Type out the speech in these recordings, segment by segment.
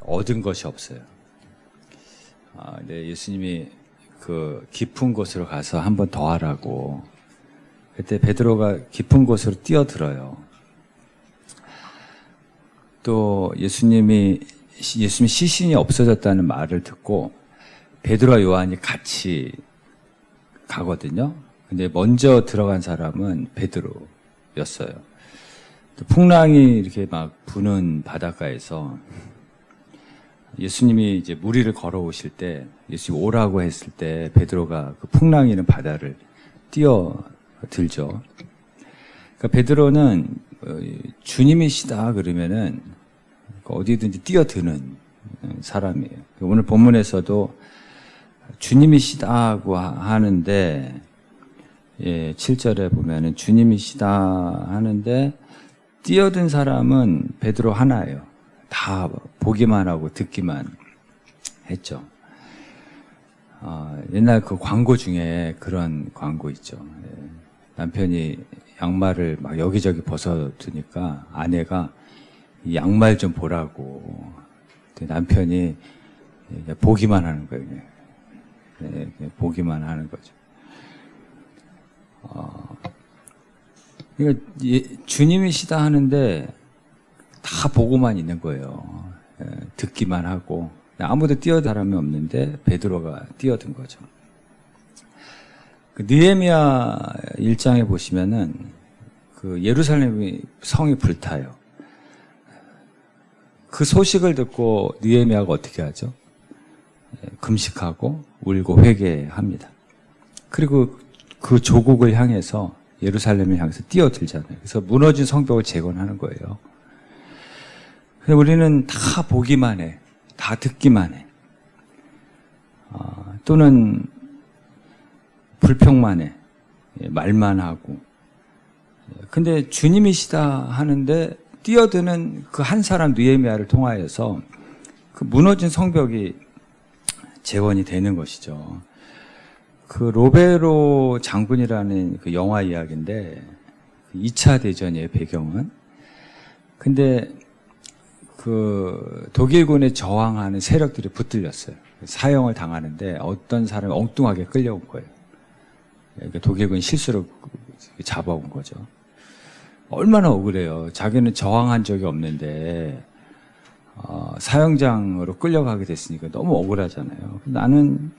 얻은 것이 없어요. 근데 예수님이 그 깊은 곳으로 가서 한 번 더 하라고. 그때 베드로가 깊은 곳으로 뛰어들어요. 또 예수님이 시신이 없어졌다는 말을 듣고 베드로와 요한이 같이 가거든요. 근데 먼저 들어간 사람은 베드로였어요. 풍랑이 이렇게 막 부는 바닷가에서 예수님이 이제 무리를 걸어오실 때, 예수님 오라고 했을 때 베드로가 그 풍랑이 있는 바다를 뛰어들죠. 그러니까 베드로는 주님이시다 그러면은 어디든지 뛰어드는 사람이에요. 오늘 본문에서도 주님이시다고 하는데, 7절에 보면은 주님이시다 하는데 뛰어든 사람은 베드로 하나예요. 다 보기만 하고 듣기만 했죠. 옛날 그 광고 중에 그런 광고 있죠. 남편이 양말을 막 여기저기 벗어두니까 아내가 이 양말 좀 보라고. 남편이 보기만 하는 거예요. 보기만 하는 거죠. 그러니까 주님이시다 하는데 다 보고만 있는 거예요. 듣기만 하고 아무도 뛰어든 사람이 없는데 베드로가 뛰어든 거죠. 그 느헤미야 1장에 보시면은 그 예루살렘이 성이 불타요. 그 소식을 듣고 느헤미야가 어떻게 하죠? 금식하고 울고 회개합니다. 그리고 그 조국을 향해서 예루살렘을 향해서 뛰어들잖아요. 그래서 무너진 성벽을 재건하는 거예요. 우리는 다 보기만 해. 다 듣기만 해. 또는 불평만 해. 말만 하고. 근데 주님이시다 하는데 뛰어드는 그 한 사람 느헤미야를 통하여서 그 무너진 성벽이 재건이 되는 것이죠. 그 로베로 장군이라는 그 영화 이야기인데 2차 대전의 배경은. 근데 그 독일군에 저항하는 세력들이 붙들렸어요. 사형을 당하는데 어떤 사람이 엉뚱하게 끌려온 거예요. 그러니까 독일군이 실수로 잡아온 거죠. 얼마나 억울해요. 자기는 저항한 적이 없는데 사형장으로 끌려가게 됐으니까 너무 억울하잖아요. 나는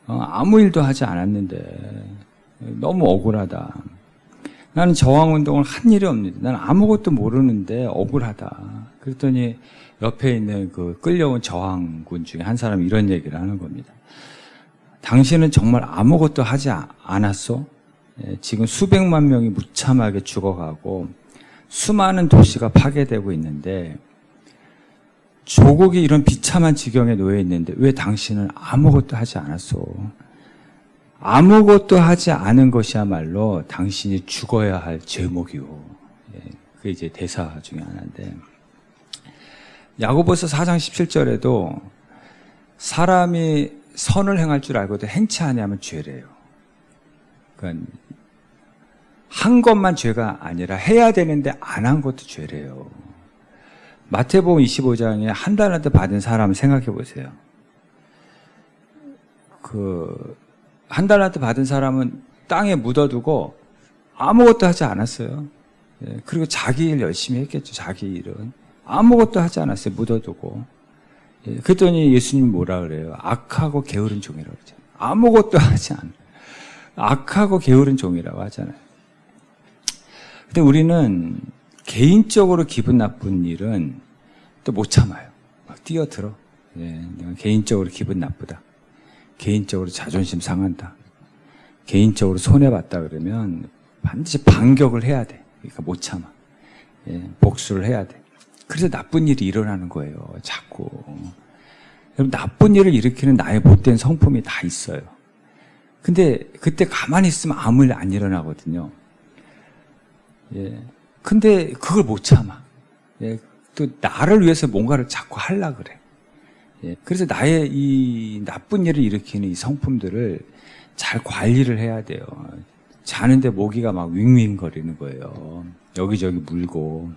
아무 일도 하지 않았는데 너무 억울하다. 나는 저항운동을 한 일이 없는데 나는 아무것도 모르는데 억울하다. 그랬더니 옆에 있는 그 끌려온 저항군 중에 한 사람이 이런 얘기를 하는 겁니다. 당신은 정말 아무것도 하지 않았어? 지금 수백만 명이 무참하게 죽어가고 수많은 도시가 파괴되고 있는데 조국이 이런 비참한 지경에 놓여 있는데 왜 당신은 아무것도 하지 않았어? 아무것도 하지 않은 것이야말로 당신이 죽어야 할 제목이요. 그게 이제 대사 중에 하나인데, 야고보서 4장 17절에도 사람이 선을 행할 줄 알고도 행치 아니하면 죄래요. 그러니까 한 것만 죄가 아니라 해야 되는데 안 한 것도 죄래요. 마태복음 25장에 한 달란트 받은 사람 생각해 보세요. 한 달란트 받은 사람은 땅에 묻어두고 아무것도 하지 않았어요. 그리고 자기 일 열심히 했겠죠. 자기 일은 아무것도 하지 않았어요. 묻어두고. 그랬더니 예수님 뭐라 그래요? 악하고 게으른 종이라고 그러잖아요. 아무것도 하지 않아요. 악하고 게으른 종이라고 하잖아요. 근데 우리는 개인적으로 기분 나쁜 일은 또 못 참아요. 막 뛰어들어. 내가 개인적으로 기분 나쁘다. 개인적으로 자존심 상한다. 개인적으로 손해봤다 그러면 반드시 반격을 해야 돼. 그러니까 못 참아. 복수를 해야 돼. 그래서 나쁜 일이 일어나는 거예요. 자꾸. 여러분, 나쁜 일을 일으키는 나의 못된 성품이 다 있어요. 근데 그때 가만히 있으면 아무 일 안 일어나거든요. 근데 그걸 못 참아. 또 나를 위해서 뭔가를 자꾸 하려고 그래. 그래서 나의 이 나쁜 일을 일으키는 이 성품들을 잘 관리를 해야 돼요. 자는데 모기가 막 윙윙거리는 거예요. 여기저기 물고.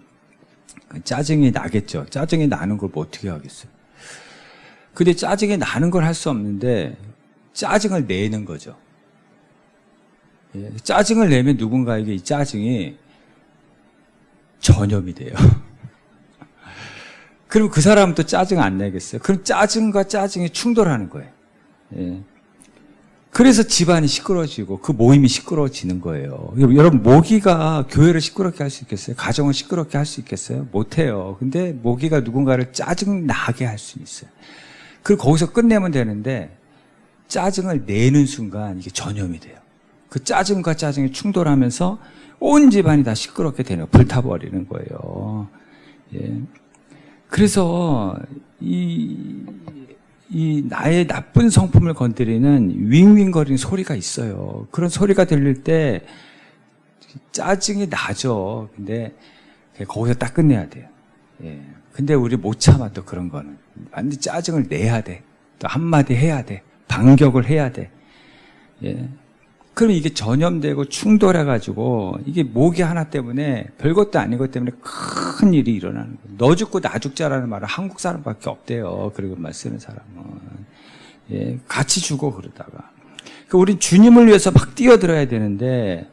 짜증이 나겠죠. 짜증이 나는 걸 뭐 어떻게 하겠어요. 근데 짜증이 나는 걸 할 수 없는데 짜증을 내는 거죠. 예, 짜증을 내면 누군가에게 이 짜증이 전염이 돼요. 그럼 그 사람은 또 짜증 안 내겠어요. 그럼 짜증과 짜증이 충돌하는 거예요. 예. 그래서 집안이 시끄러워지고 그 모임이 시끄러워지는 거예요. 여러분, 모기가 교회를 시끄럽게 할 수 있겠어요? 가정을 시끄럽게 할 수 있겠어요? 못해요. 근데 모기가 누군가를 짜증 나게 할 수 있어요. 그리고 거기서 끝내면 되는데 짜증을 내는 순간 이게 전염이 돼요. 그 짜증과 짜증이 충돌하면서 온 집안이 다 시끄럽게 되는, 불타버리는 거예요. 예. 그래서 이 나의 나쁜 성품을 건드리는 윙윙거리는 소리가 있어요. 그런 소리가 들릴 때 짜증이 나죠. 근데 거기서 딱 끝내야 돼요. 예. 근데 우리 못 참아, 또 그런 거는. 완전 짜증을 내야 돼. 또 한마디 해야 돼. 반격을 해야 돼. 예. 그럼 이게 전염되고 충돌해가지고 이게 모기 하나 때문에 별것도 아닌 것 때문에 큰 일이 일어나는 거예요. 너 죽고 나 죽자라는 말은 한국 사람밖에 없대요. 그리고 말 쓰는 사람은. 예, 같이 죽어 그러다가. 그러니까 우린 주님을 위해서 막 뛰어들어야 되는데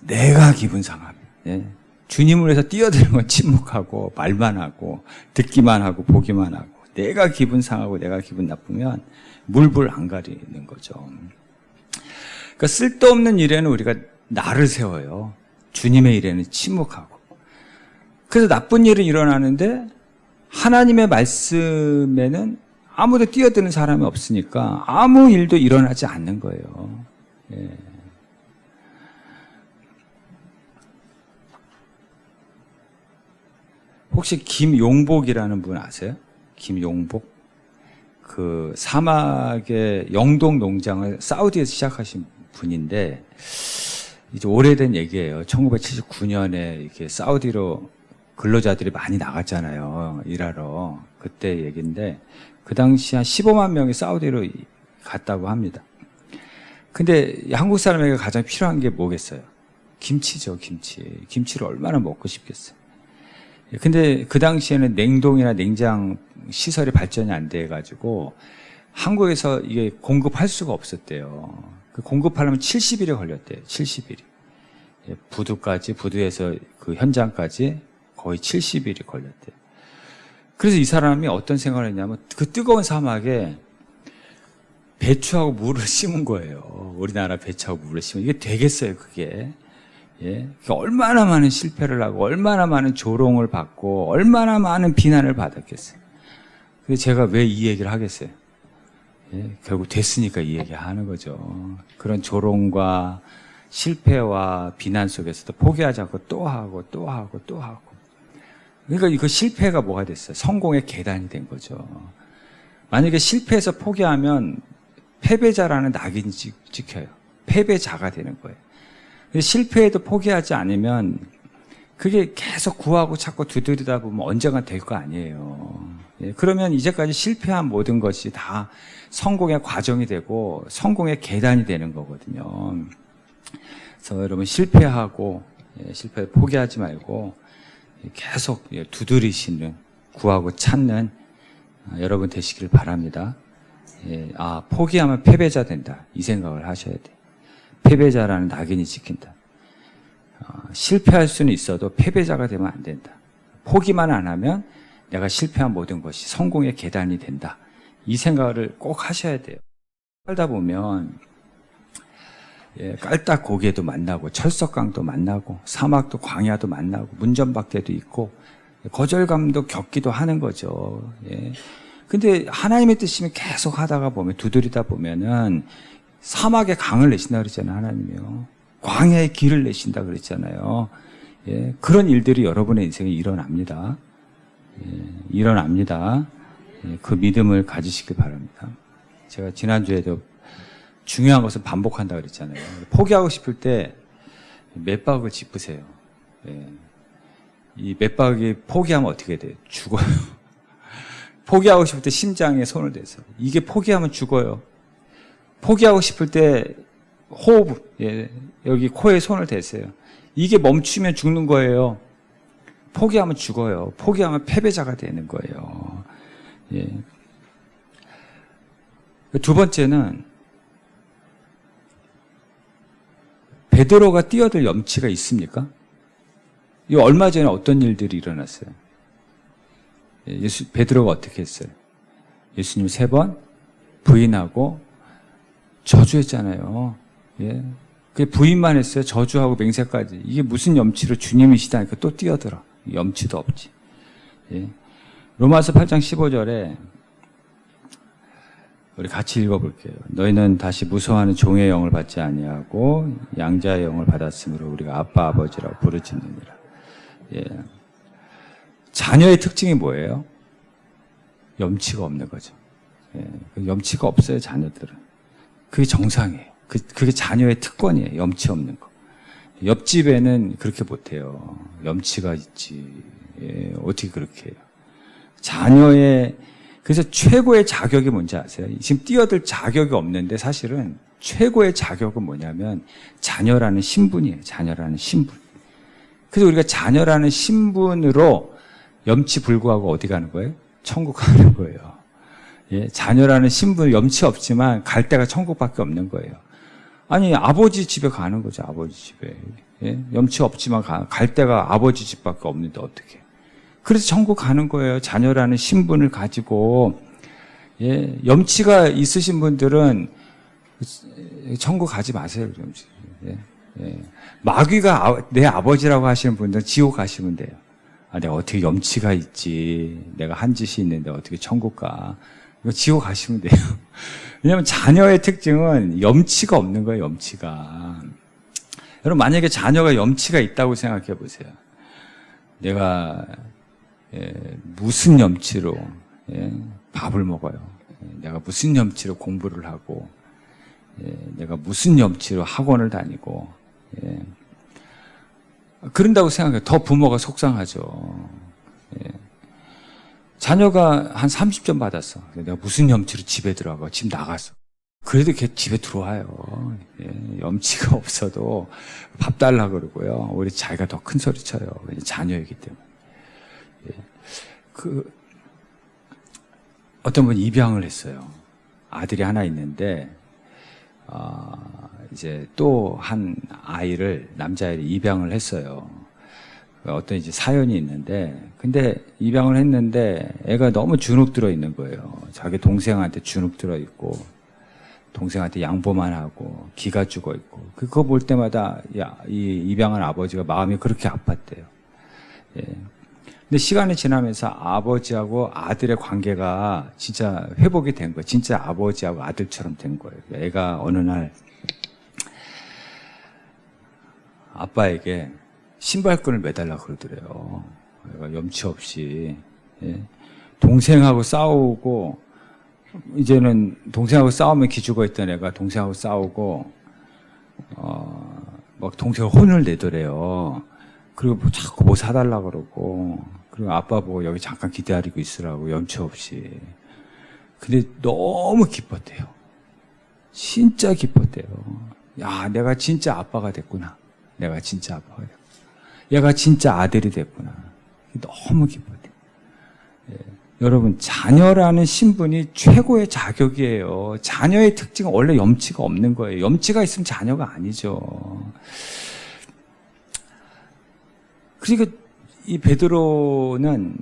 내가 기분 상하면. 예. 주님을 위해서 뛰어드는 건 침묵하고 말만 하고 듣기만 하고 보기만 하고 내가 기분 상하고 내가 기분 나쁘면 물불 안 가리는 거죠. 그러니까 쓸데없는 일에는 우리가 나를 세워요. 주님의 일에는 침묵하고. 그래서 나쁜 일이 일어나는데 하나님의 말씀에는 아무도 뛰어드는 사람이 없으니까 아무 일도 일어나지 않는 거예요. 예. 혹시 김용복이라는 분 아세요? 김용복? 그 사막의 영동 농장을 사우디에서 시작하신 분인데 이제 오래된 얘기예요. 1979년에 이렇게 사우디로 근로자들이 많이 나갔잖아요. 일하러. 그때 얘기인데 그 당시 한 15만 명이 사우디로 갔다고 합니다. 근데 한국 사람에게 가장 필요한 게 뭐겠어요? 김치죠, 김치. 김치를 얼마나 먹고 싶겠어요. 근데 그 당시에는 냉동이나 냉장 시설이 발전이 안 돼가지고 한국에서 이게 공급할 수가 없었대요. 그 공급하려면 70일이 걸렸대요. 70일이. 부두에서 그 현장까지 거의 70일이 걸렸대요. 그래서 이 사람이 어떤 생각을 했냐면 그 뜨거운 사막에 배추하고 물을 심은 거예요. 우리나라 배추하고 물을 심은. 이게 되겠어요, 그게. 예, 얼마나 많은 실패를 하고 얼마나 많은 조롱을 받고 얼마나 많은 비난을 받았겠어요. 그래서 제가 왜 이 얘기를 하겠어요? 예, 결국 됐으니까 이 얘기 하는 거죠. 그런 조롱과 실패와 비난 속에서도 포기하지 않고 또 하고 또 하고 또 하고. 그러니까 이거 실패가 뭐가 됐어요? 성공의 계단이 된 거죠. 만약에 실패해서 포기하면 패배자라는 낙인이 찍혀요. 패배자가 되는 거예요. 실패해도 포기하지 않으면 그게 계속 구하고 찾고 두드리다 보면 언젠가 될 거 아니에요. 예, 그러면 이제까지 실패한 모든 것이 다 성공의 과정이 되고 성공의 계단이 되는 거거든요. 그래서 여러분 실패하고 실패를 포기하지 말고 계속 두드리시는 구하고 찾는 여러분 되시길 바랍니다. 포기하면 패배자 된다. 이 생각을 하셔야 돼요. 패배자라는 낙인이 찍힌다. 실패할 수는 있어도 패배자가 되면 안 된다. 포기만 안 하면 내가 실패한 모든 것이 성공의 계단이 된다. 이 생각을 꼭 하셔야 돼요. 살다 보면 깔딱 고개도 만나고 철석강도 만나고 사막도 광야도 만나고 문전박대도 있고 거절감도 겪기도 하는 거죠. 근데 하나님의 뜻이면 계속 하다가 보면 두드리다 보면은 사막에 강을 내신다 그랬잖아요, 하나님이요. 광야의 길을 내신다 그랬잖아요. 예, 그런 일들이 여러분의 인생에 일어납니다. 일어납니다. 그 믿음을 가지시길 바랍니다. 제가 지난주에도 중요한 것은 반복한다 그랬잖아요. 포기하고 싶을 때 맷박을 짚으세요. 이 맷박이 포기하면 어떻게 돼요? 죽어요. 포기하고 싶을 때 심장에 손을 대세요. 이게 포기하면 죽어요. 포기하고 싶을 때 호흡, 여기 코에 손을 대세요. 이게 멈추면 죽는 거예요. 포기하면 죽어요. 포기하면 패배자가 되는 거예요. 예. 두 번째는 베드로가 뛰어들 염치가 있습니까? 이 얼마 전에 어떤 일들이 일어났어요? 베드로가 어떻게 했어요? 예수님 3번 부인하고 저주했잖아요. 예. 그 부인만 했어요. 저주하고 맹세까지. 이게 무슨 염치로 주님이시다니까 또 뛰어들어. 염치도 없지. 예. 로마서 8장 15절에 우리 같이 읽어볼게요. 너희는 다시 무서워하는 종의 영을 받지 아니하고 양자의 영을 받았으므로 우리가 아빠 아버지라고 부르짖느니라. 예. 자녀의 특징이 뭐예요? 염치가 없는 거죠. 예. 염치가 없어요, 자녀들은. 그게 정상이에요. 그게 자녀의 특권이에요. 염치 없는 거. 옆집에는 그렇게 못해요. 염치가 있지. 예. 어떻게 그렇게 해요? 자녀의 그래서 최고의 자격이 뭔지 아세요? 지금 뛰어들 자격이 없는데 사실은 최고의 자격은 뭐냐면 자녀라는 신분이에요. 자녀라는 신분. 그래서 우리가 자녀라는 신분으로 염치 불구하고 어디 가는 거예요? 천국 가는 거예요. 예, 자녀라는 신분 염치 없지만 갈 데가 천국밖에 없는 거예요. 아니 아버지 집에 가는 거죠. 아버지 집에. 예, 염치 없지만 갈 데가 아버지 집밖에 없는데 어떻게? 그래서 천국 가는 거예요. 자녀라는 신분을 가지고. 예, 염치가 있으신 분들은 천국 가지 마세요. 예, 예. 마귀가 내 아버지라고 하시는 분들은 지옥 가시면 돼요. 아, 내가 어떻게 염치가 있지. 내가 한 짓이 있는데 어떻게 천국 가. 이거 지옥 가시면 돼요. 왜냐하면 자녀의 특징은 염치가 없는 거예요. 염치가. 여러분 만약에 자녀가 염치가 있다고 생각해 보세요. 내가 무슨 염치로 밥을 먹어요. 내가 무슨 염치로 공부를 하고 내가 무슨 염치로 학원을 다니고 그런다고 생각해요. 더 부모가 속상하죠. 자녀가 한 30점 받았어. 내가 무슨 염치로 집에 들어가고 집 나갔어. 그래도 걔 집에 들어와요. 염치가 없어도 밥 달라 그러고요. 오히려 자기가 더 큰 소리 쳐요. 자녀이기 때문에. 어떤 분이 입양을 했어요. 아들이 하나 있는데, 이제 또 한 아이를, 남자아이를 입양을 했어요. 어떤 이제 사연이 있는데, 근데 입양을 했는데 애가 너무 주눅 들어 있는 거예요. 자기 동생한테 주눅 들어 있고, 동생한테 양보만 하고, 기가 죽어 있고, 그거 볼 때마다, 이 입양한 아버지가 마음이 그렇게 아팠대요. 예. 근데 시간이 지나면서 아버지하고 아들의 관계가 진짜 회복이 된 거예요. 진짜 아버지하고 아들처럼 된 거예요. 애가 어느 날 아빠에게 신발끈을 매달라고 그러더래요. 애가 염치 없이. 예. 동생하고 싸우고 이제는 동생하고 싸우면 기죽어 있던 애가 동생하고 싸우고 막 동생을 혼을 내더래요. 그리고 자꾸 뭐 사달라고 그러고, 그리고 아빠 보고 여기 잠깐 기다리고 있으라고, 염치 없이. 근데 너무 기뻤대요. 진짜 기뻤대요. 야, 내가 진짜 아빠가 됐구나. 내가 진짜 아빠가 됐구나. 얘가 진짜 아들이 됐구나. 너무 기뻤대요. 예. 여러분, 자녀라는 신분이 최고의 자격이에요. 자녀의 특징은 원래 염치가 없는 거예요. 염치가 있으면 자녀가 아니죠. 그러니까 이 베드로는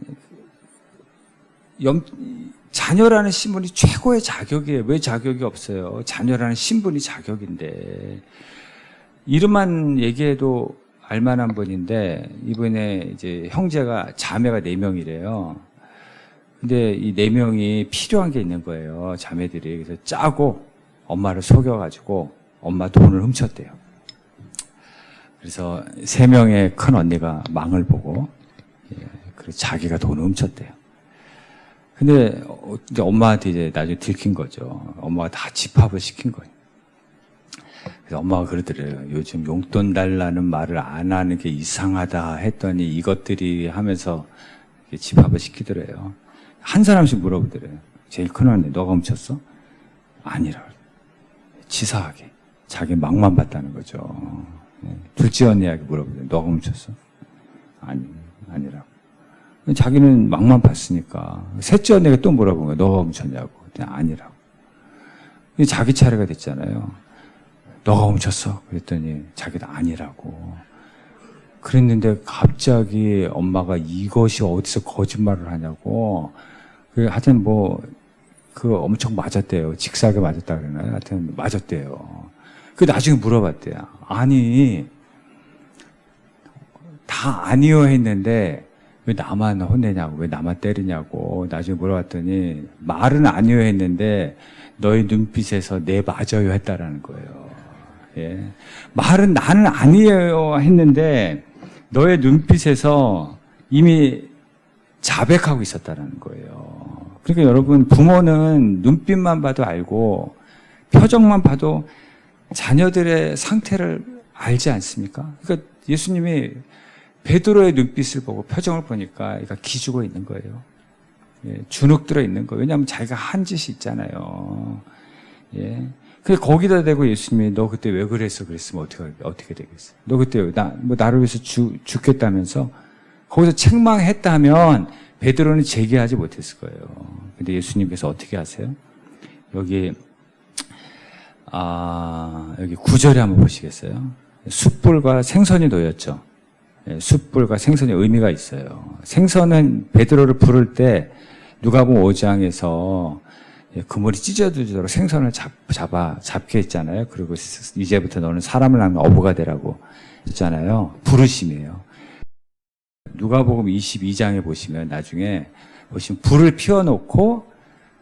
자녀라는 신분이 최고의 자격이에요. 왜 자격이 없어요? 자녀라는 신분이 자격인데 이름만 얘기해도 알만한 분인데 이번에 이제 형제가 자매가 4명이래요. 근데 이 4명이 필요한 게 있는 거예요. 자매들이. 그래서 짜고 엄마를 속여가지고 엄마 돈을 훔쳤대요. 그래서 3명의 큰 언니가 망을 보고, 그래서 자기가 돈을 훔쳤대요. 근데 이제 엄마한테 이제 나중에 들킨 거죠. 엄마가 다 집합을 시킨 거예요. 그래서 엄마가 그러더래요. 요즘 용돈 달라는 말을 안 하는 게 이상하다 했더니 이것들이 하면서 집합을 시키더래요. 한 사람씩 물어보더래요. 제일 큰 언니, 너가 훔쳤어? 아니라. 치사하게. 자기 망만 봤다는 거죠. 둘째 언니에게 물어보세요. 너가 훔쳤어? 아니라고. 자기는 막만 봤으니까. 셋째 언니가 또 물어본 거예요. 너가 훔쳤냐고. 아니라고. 자기 차례가 됐잖아요. 너가 훔쳤어? 그랬더니 자기도 아니라고. 그랬는데 갑자기 엄마가 이것이 어디서 거짓말을 하냐고. 하여튼 엄청 맞았대요. 직사하게 맞았다 그러나요? 하여튼 맞았대요. 나중에 물어봤대요. 아니, 다 아니요 했는데 왜 나만 혼내냐고, 왜 나만 때리냐고. 나중에 물어봤더니 말은 아니요 했는데 너의 눈빛에서 네 맞아요 했다라는 거예요. 예. 말은 나는 아니에요 했는데 너의 눈빛에서 이미 자백하고 있었다라는 거예요. 그러니까 여러분, 부모는 눈빛만 봐도 알고 표정만 봐도 자녀들의 상태를 알지 않습니까? 그러니까 예수님이 베드로의 눈빛을 보고 표정을 보니까 기죽어 있는 거예요. 예, 주눅 들어 있는 거예요. 왜냐하면 자기가 한 짓이 있잖아요. 예. 근데 거기다 대고 예수님이 너 그때 왜 그랬으면 어떻게 되겠어? 너 그때 나를 위해서 죽겠다면서 거기서 책망했다면 베드로는 제기하지 못했을 거예요. 근데 예수님께서 어떻게 하세요? 여기 9절에 한번 보시겠어요? 숯불과 생선이 놓였죠. 숯불과 생선의 의미가 있어요. 생선은 베드로를 부를 때 누가복음 5장에서 그물이 찢어지도록 생선을 잡게 했잖아요. 그리고 이제부터 너는 사람을 낳는 어부가 되라고 했잖아요. 부르심이에요. 누가복음 22장에 보시면 나중에 불을 피워놓고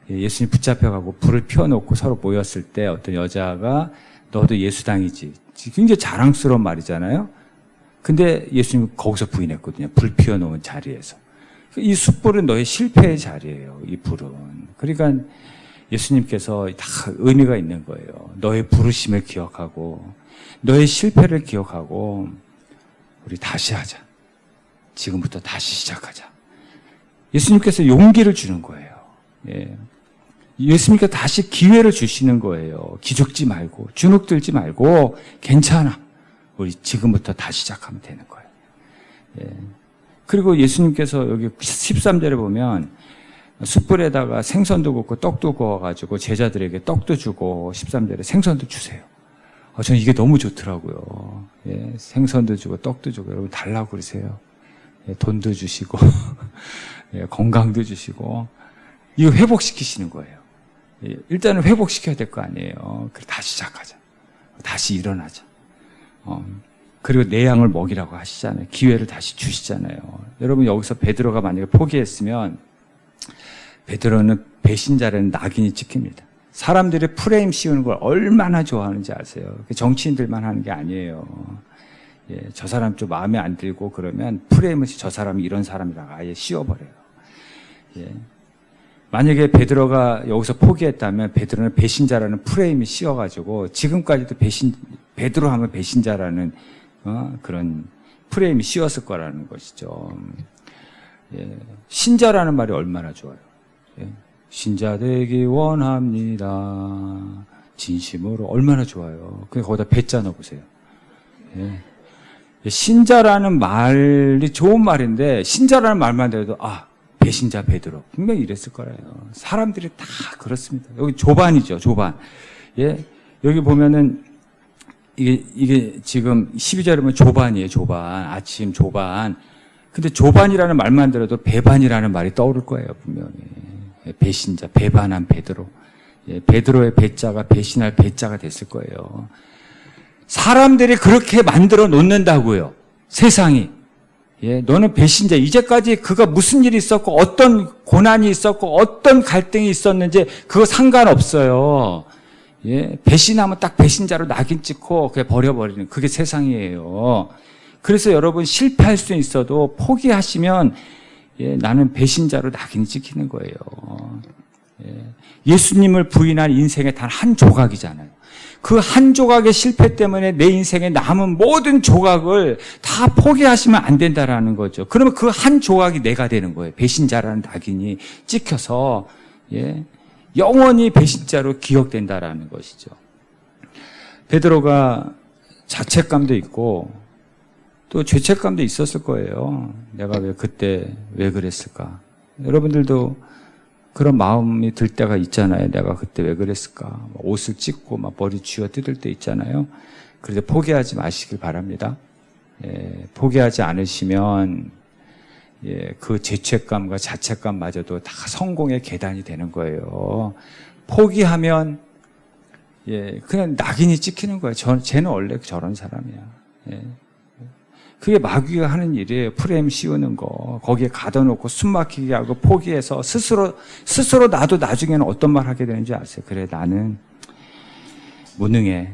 예수님 붙잡혀가고 불을 피워놓고 서로 모였을 때 어떤 여자가 너도 예수당이지. 굉장히 자랑스러운 말이잖아요. 근데 예수님 거기서 부인했거든요. 불 피워놓은 자리에서. 이 숯불은 너의 실패의 자리예요. 이 불은. 그러니까 예수님께서 다 의미가 있는 거예요. 너의 부르심을 기억하고 너의 실패를 기억하고 우리 다시 하자. 지금부터 다시 시작하자. 예수님께서 용기를 주는 거예요. 예. 예수님께서 다시 기회를 주시는 거예요. 기죽지 말고 주눅 들지 말고 괜찮아. 우리 지금부터 다시 시작하면 되는 거예요. 예. 그리고 예수님께서 여기 13절에 보면 숯불에다가 생선도 굽고 떡도 구워가지고 제자들에게 떡도 주고 13절에 생선도 주세요. 저는 이게 너무 좋더라고요. 예. 생선도 주고 떡도 주고 여러분 달라고 그러세요. 예. 돈도 주시고 예. 건강도 주시고 이거 회복시키시는 거예요. 예. 일단은 회복시켜야 될 거 아니에요. 그래 다시 시작하자. 다시 일어나자. 그리고 내 양을 먹이라고 하시잖아요. 기회를 다시 주시잖아요. 여러분 여기서 베드로가 만약에 포기했으면 베드로는 배신자라는 낙인이 찍힙니다. 사람들이 프레임 씌우는 걸 얼마나 좋아하는지 아세요? 정치인들만 하는 게 아니에요. 예, 저 사람 좀 마음에 안 들고 그러면 프레임을 저 사람이 이런 사람이라고 아예 씌워버려요. 예. 만약에 베드로가 여기서 포기했다면 베드로는 배신자라는 프레임이 씌워가지고 지금까지도 베드로 하면 배신자라는 그런 프레임이 씌웠을 거라는 것이죠. 예. 신자라는 말이 얼마나 좋아요. 예. 신자 되기 원합니다. 진심으로 얼마나 좋아요. 그냥 거기다 배자 넣어보세요. 예. 신자라는 말이 좋은 말인데 신자라는 말만 들어도 배신자 베드로 분명히 이랬을 거예요. 사람들이 다 그렇습니다. 여기 조반이죠, 조반. 예, 여기 보면은 이게 지금 12절에 보면 조반이에요, 조반. 아침 조반. 근데 조반이라는 말만 들어도 배반이라는 말이 떠오를 거예요, 분명히. 배신자, 배반한 베드로. 예, 베드로의 배자가 배신할 배자가 됐을 거예요. 사람들이 그렇게 만들어 놓는다고요. 세상이. 예, 너는 배신자. 이제까지 그가 무슨 일이 있었고 어떤 고난이 있었고 어떤 갈등이 있었는지 그거 상관없어요. 예, 배신하면 딱 배신자로 낙인 찍고 그냥 버려버리는 그게 세상이에요. 그래서 여러분 실패할 수 있어도 포기하시면 나는 배신자로 낙인이 찍히는 거예요. 예수님을 부인한 인생의 단 한 조각이잖아요. 그 한 조각의 실패 때문에 내 인생에 남은 모든 조각을 다 포기하시면 안 된다라는 거죠. 그러면 그 한 조각이 내가 되는 거예요. 배신자라는 낙인이 찍혀서 영원히 배신자로 기억된다라는 것이죠. 베드로가 자책감도 있고 또 죄책감도 있었을 거예요. 내가 왜 그때 왜 그랬을까? 여러분들도 그런 마음이 들 때가 있잖아요. 내가 그때 왜 그랬을까? 옷을 찢고 막 머리 쥐어 뜯을 때 있잖아요. 그래서 포기하지 마시길 바랍니다. 포기하지 않으시면 그 죄책감과 자책감마저도 다 성공의 계단이 되는 거예요. 포기하면 그냥 낙인이 찍히는 거예요. 쟤는 원래 저런 사람이야. 그게 마귀가 하는 일이에요. 프레임 씌우는 거. 거기에 가둬놓고 숨막히게 하고 포기해서 스스로 나도 나중에는 어떤 말 하게 되는지 아세요? 그래, 나는 무능해.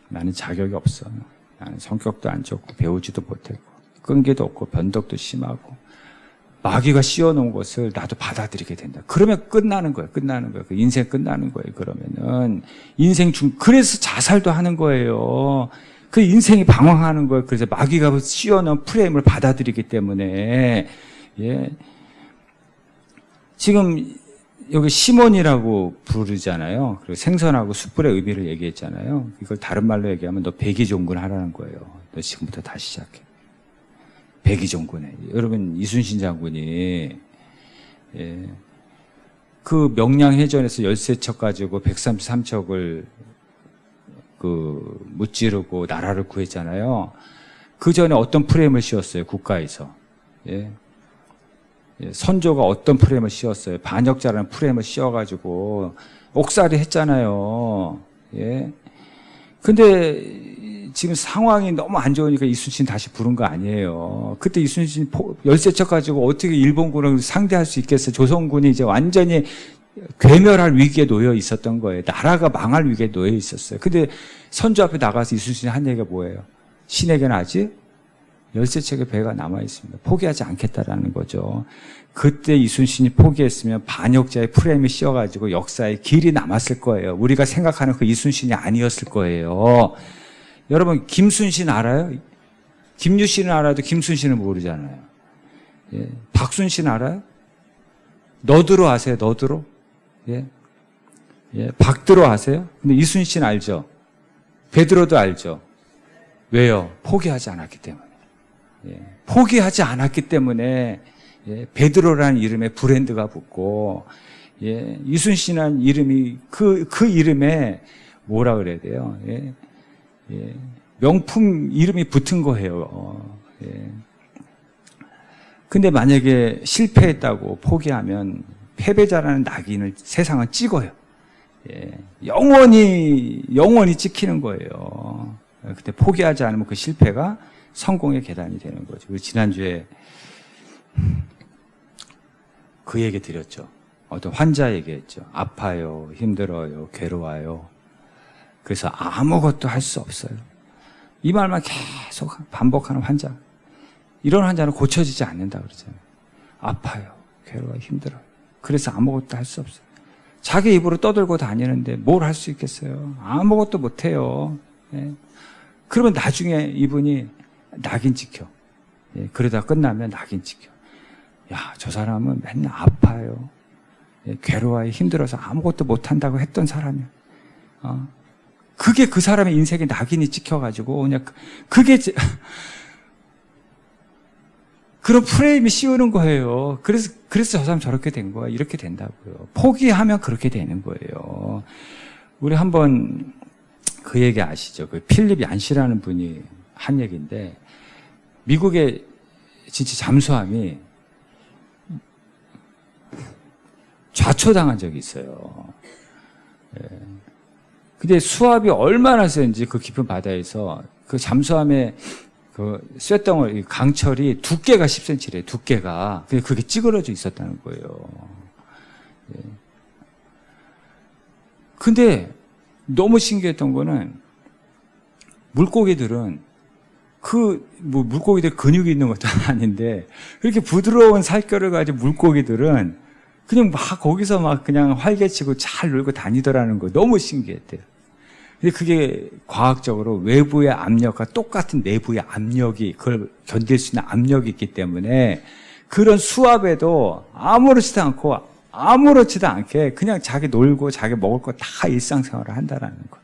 나는 자격이 없어. 나는 성격도 안 좋고 배우지도 못했고 끈기도 없고 변덕도 심하고 마귀가 씌워놓은 것을 나도 받아들이게 된다. 그러면 끝나는 거예요. 그 인생 끝나는 거예요. 그러면은 그래서 자살도 하는 거예요. 그 인생이 방황하는 거예요. 그래서 마귀가 씌워놓은 프레임을 받아들이기 때문에 지금 여기 시몬이라고 부르잖아요. 그리고 생선하고 숯불의 의미를 얘기했잖아요. 이걸 다른 말로 얘기하면 너 백의종군 하라는 거예요. 너 지금부터 다시 시작해. 백의종군해. 여러분 이순신 장군이 그 명량해전에서 13척 가지고 133척을 무찌르고 나라를 구했잖아요. 그 전에 어떤 프레임을 씌웠어요? 국가에서. 선조가 어떤 프레임을 씌웠어요? 반역자라는 프레임을 씌워가지고 옥살이 했잖아요. 근데 지금 상황이 너무 안 좋으니까 이순신 다시 부른 거 아니에요. 그때 이순신 13척 가지고 어떻게 일본군을 상대할 수 있겠어요? 조선군이 이제 완전히 괴멸할 위기에 놓여 있었던 거예요. 나라가 망할 위기에 놓여 있었어요. 근데 선조 앞에 나가서 이순신이 한 얘기가 뭐예요? 신에게는 아직 13척의 배가 남아 있습니다. 포기하지 않겠다라는 거죠. 그때 이순신이 포기했으면 반역자의 프레임이 씌워가지고 역사에 길이 남았을 거예요. 우리가 생각하는 그 이순신이 아니었을 거예요. 여러분 김순신 알아요? 김유신은 알아도 김순신은 모르잖아요. 박순신 알아요? 너드로 아세요? 너드로? 박드로 아세요? 근데 이순신 알죠? 베드로도 알죠? 왜요? 포기하지 않았기 때문에. 포기하지 않았기 때문에 베드로라는 이름에 브랜드가 붙고 이순신이라는 이름이 그 이름에 뭐라 그래야 돼요? 명품 이름이 붙은 거예요. 근데 만약에 실패했다고 포기하면 패배자라는 낙인을 세상은 찍어요. 영원히 찍히는 거예요. 그때 포기하지 않으면 그 실패가 성공의 계단이 되는 거죠. 지난주에 그 얘기 드렸죠. 어떤 환자 얘기했죠. 아파요, 힘들어요, 괴로워요. 그래서 아무것도 할 수 없어요. 이 말만 계속 반복하는 환자. 이런 환자는 고쳐지지 않는다 그러잖아요. 아파요, 괴로워요, 힘들어요. 그래서 아무것도 할 수 없어요. 자기 입으로 떠들고 다니는데 뭘 할 수 있겠어요? 아무것도 못해요. 그러면 나중에 이분이 낙인 찍혀. 그러다 끝나면 낙인 찍혀. 야, 저 사람은 맨날 아파요. 괴로워요, 힘들어서 아무것도 못한다고 했던 사람이야. 그게 그 사람의 인생에 낙인이 찍혀가지고 그냥 그게 그런 프레임이 씌우는 거예요. 그래서 저 사람 저렇게 된 거야. 이렇게 된다고요. 포기하면 그렇게 되는 거예요. 우리 한번 그 얘기 아시죠? 그 필립 얀시라는 분이 한 얘기인데 미국의 진짜 잠수함이 좌초당한 적이 있어요. 근데 수압이 얼마나 센지 그 깊은 바다에서 그 잠수함의 그 쇳덩어리, 강철이 두께가 10cm래요, 두께가. 근데 그게 찌그러져 있었다는 거예요. 근데 너무 신기했던 거는 물고기들은 물고기들 근육이 있는 것도 아닌데 이렇게 부드러운 살결을 가진 물고기들은 그냥 막 거기서 막 그냥 활개치고 잘 놀고 다니더라는 거 너무 신기했대요. 근데 그게 과학적으로 외부의 압력과 똑같은 내부의 압력이 그걸 견딜 수 있는 압력이 있기 때문에 그런 수압에도 아무렇지도 않게 그냥 자기 놀고 자기 먹을 거 다 일상생활을 한다라는 거.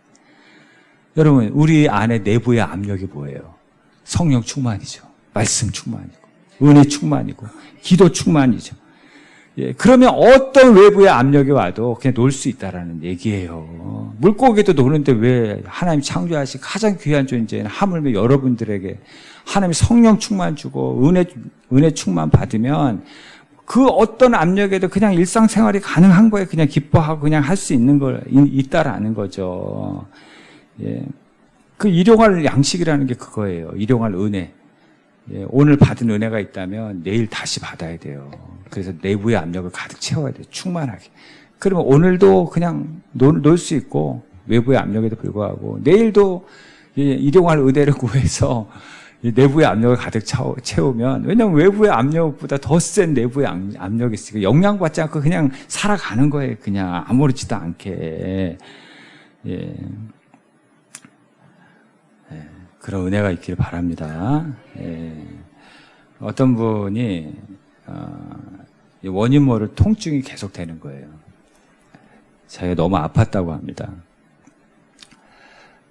여러분, 우리 안에 내부의 압력이 뭐예요? 성령 충만이죠. 말씀 충만이고, 은혜 충만이고, 기도 충만이죠. 예, 그러면 어떤 외부의 압력이 와도 그냥 놀 수 있다라는 얘기예요. 물고기도 노는데 왜 하나님 창조하신 가장 귀한 존재인 하물며 여러분들에게 하나님이 성령 충만 주고 은혜 충만 받으면 그 어떤 압력에도 그냥 일상생활이 가능한 거에 그냥 기뻐하고 그냥 할 수 있는 걸 있다라는 거죠. 예. 그 일용할 양식이라는 게 그거예요. 일용할 은혜. 예. 오늘 받은 은혜가 있다면 내일 다시 받아야 돼요. 그래서 내부의 압력을 가득 채워야 돼요. 충만하게. 그러면 오늘도 그냥 놀 수 있고 외부의 압력에도 불구하고 내일도 일용할 은혜를 구해서 내부의 압력을 가득 채우면, 왜냐하면 외부의 압력보다 더 센 내부의 압력이 있으니까 영향받지 않고 그냥 살아가는 거예요. 그냥 아무렇지도 않게. 예. 예. 그런 은혜가 있기를 바랍니다. 예. 어떤 분이 원인 모를 통증이 계속 되는 거예요. 자기가 너무 아팠다고 합니다.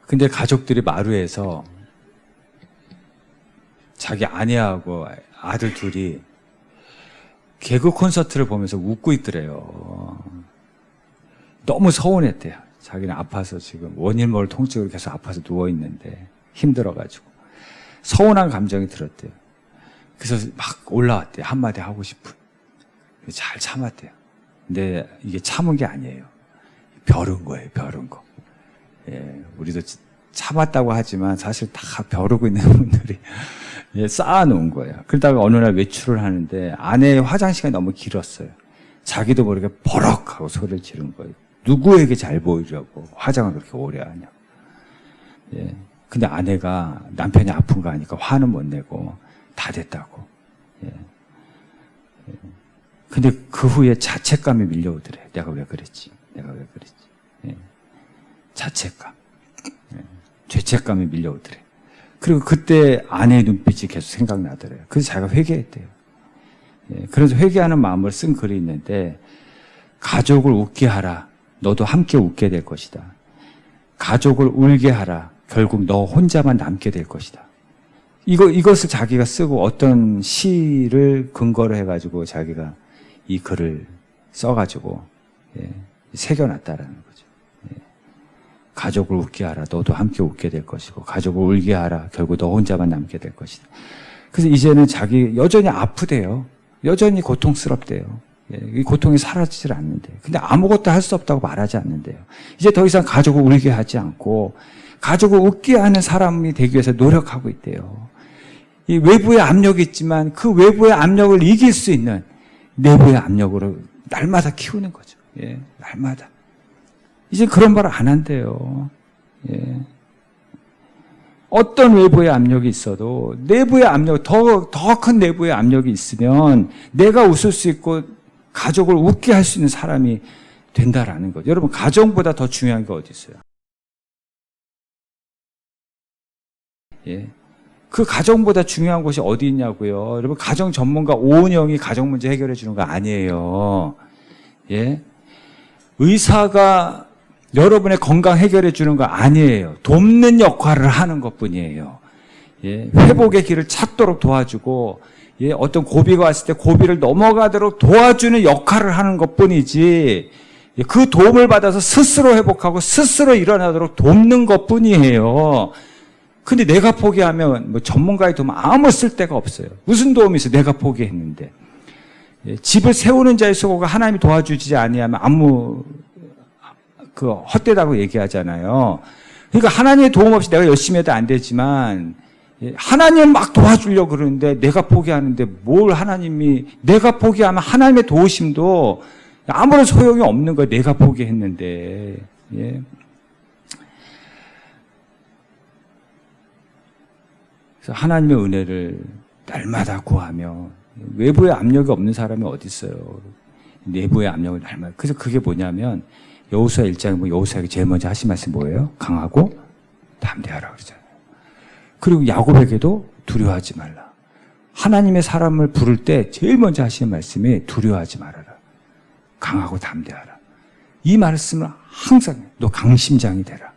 근데 가족들이 마루에서 자기 아내하고 아들 둘이 개그 콘서트를 보면서 웃고 있더래요. 너무 서운했대요. 자기는 아파서 지금 원인 모를 통증으로 계속 아파서 누워있는데 힘들어가지고 서운한 감정이 들었대요. 그래서 막 올라왔대요. 한마디 하고 싶은. 잘 참았대요. 근데 이게 참은 게 아니에요. 벼른 거예요. 벼른 거. 예, 우리도 참았다고 하지만 사실 다 벼르고 있는 분들이 예, 쌓아놓은 거예요. 그러다가 어느 날 외출을 하는데 아내의 화장 시간이 너무 길었어요. 자기도 모르게 버럭 하고 소리를 지른 거예요. 누구에게 잘 보이려고 화장을 그렇게 오래 하냐. 예. 근데 아내가 남편이 아픈 거 아니까 화는 못 내고 다 됐다고. 예. 예. 근데 그 후에 자책감이 밀려오더래. 내가 왜 그랬지? 내가 왜 그랬지? 예. 자책감. 예. 죄책감이 밀려오더래. 그리고 그때 아내의 눈빛이 계속 생각나더래요. 그래서 자기가 회개했대요. 예. 그래서 회개하는 마음을 쓴 글이 있는데, 가족을 웃게 하라. 너도 함께 웃게 될 것이다. 가족을 울게 하라. 결국 너 혼자만 남게 될 것이다. 이것을 자기가 쓰고 어떤 시를 근거로 해가지고 자기가 이 글을 써가지고, 예, 새겨놨다라는 거죠. 예. 가족을 웃게 하라. 너도 함께 웃게 될 것이고, 가족을 울게 하라. 결국 너 혼자만 남게 될 것이다. 그래서 이제는 자기 여전히 아프대요. 여전히 고통스럽대요. 예, 이 고통이 사라지질 않는데. 근데 아무것도 할 수 없다고 말하지 않는데요. 이제 더 이상 가족을 울게 하지 않고 가족을 웃게 하는 사람이 되기 위해서 노력하고 있대요. 이 외부의 압력이 있지만 그 외부의 압력을 이길 수 있는 내부의 압력으로 날마다 키우는 거죠. 예, 날마다. 이제 그런 말 안 한대요. 예. 어떤 외부의 압력이 있어도 내부의 압력, 더 큰 내부의 압력이 있으면 내가 웃을 수 있고 가족을 웃게 할 수 있는 사람이 된다라는 거죠. 여러분, 가정보다 더 중요한 게 어디 있어요? 예. 그 가정보다 중요한 곳이 어디 있냐고요. 여러분, 가정 전문가 오은영이 가정 문제 해결해 주는 거 아니에요. 예. 의사가 여러분의 건강 해결해 주는 거 아니에요. 돕는 역할을 하는 것뿐이에요. 예. 회복의 길을 찾도록 도와주고, 예, 어떤 고비가 왔을 때 고비를 넘어가도록 도와주는 역할을 하는 것뿐이지, 예, 그 도움을 받아서 스스로 회복하고 스스로 일어나도록 돕는 것뿐이에요. 근데 내가 포기하면 뭐 전문가의 도움 아무 쓸데가 없어요. 무슨 도움이 있어요? 내가 포기했는데. 예, 집을 세우는 자의 수고가 하나님이 도와주지 아니하면 아무 헛되다고 얘기하잖아요. 그러니까 하나님의 도움 없이 내가 열심히 해도 안 되지만, 하나님 막 도와주려고 그러는데 내가 포기하는데 뭘 하나님이, 내가 포기하면 하나님의 도우심도 아무런 소용이 없는 거예요. 내가 포기했는데. 예. 그래서 하나님의 은혜를 날마다 구하며, 외부의 압력이 없는 사람이 어디 있어요. 내부의 압력을 날마다. 그래서 그게 뭐냐면 여호수아 1장에 뭐 여호수아에게 제일 먼저 하신 말씀이 뭐예요? 강하고 담대하라 그러잖아요. 그리고 야곱에게도 두려워하지 말라. 하나님의 사람을 부를 때 제일 먼저 하시는 말씀이 두려워하지 말아라. 강하고 담대하라. 이 말씀을 항상 너 강심장이 되라.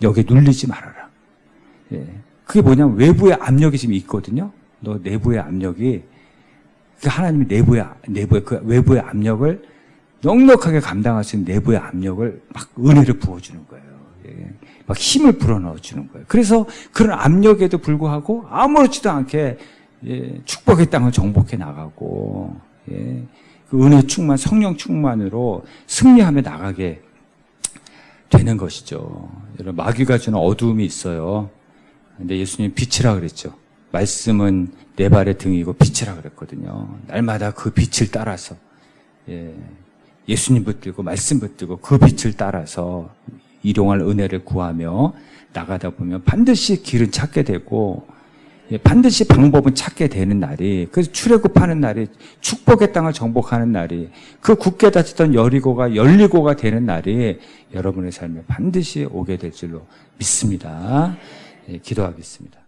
여기에 눌리지 말아라. 예. 그게 뭐냐면 외부의 압력이 지금 있거든요. 너 내부의 압력이, 하나님이 그 외부의 압력을 넉넉하게 감당할 수 있는 내부의 압력을 막 은혜를 부어주는 거예요. 예. 막 힘을 불어넣어주는 거예요. 그래서 그런 압력에도 불구하고 아무렇지도 않게 예, 축복의 땅을 정복해 나가고, 예, 그 은혜 충만, 성령 충만으로 승리하며 나가게 되는 것이죠. 여러분, 마귀가 주는 어두움이 있어요. 근데 예수님 빛이라 그랬죠. 말씀은 내 발의 등이고 빛이라 그랬거든요. 날마다 그 빛을 따라서, 예, 예수님 붙들고 말씀 붙들고 그 빛을 따라서 일용할 은혜를 구하며 나가다 보면 반드시 길은 찾게 되고, 예, 반드시 방법은 찾게 되는 날이, 그래서 출애굽하는 날이, 축복의 땅을 정복하는 날이, 그 굳게 닫혔던 여리고가 열리고가 되는 날이 여러분의 삶에 반드시 오게 될 줄로 믿습니다. 예, 기도하겠습니다.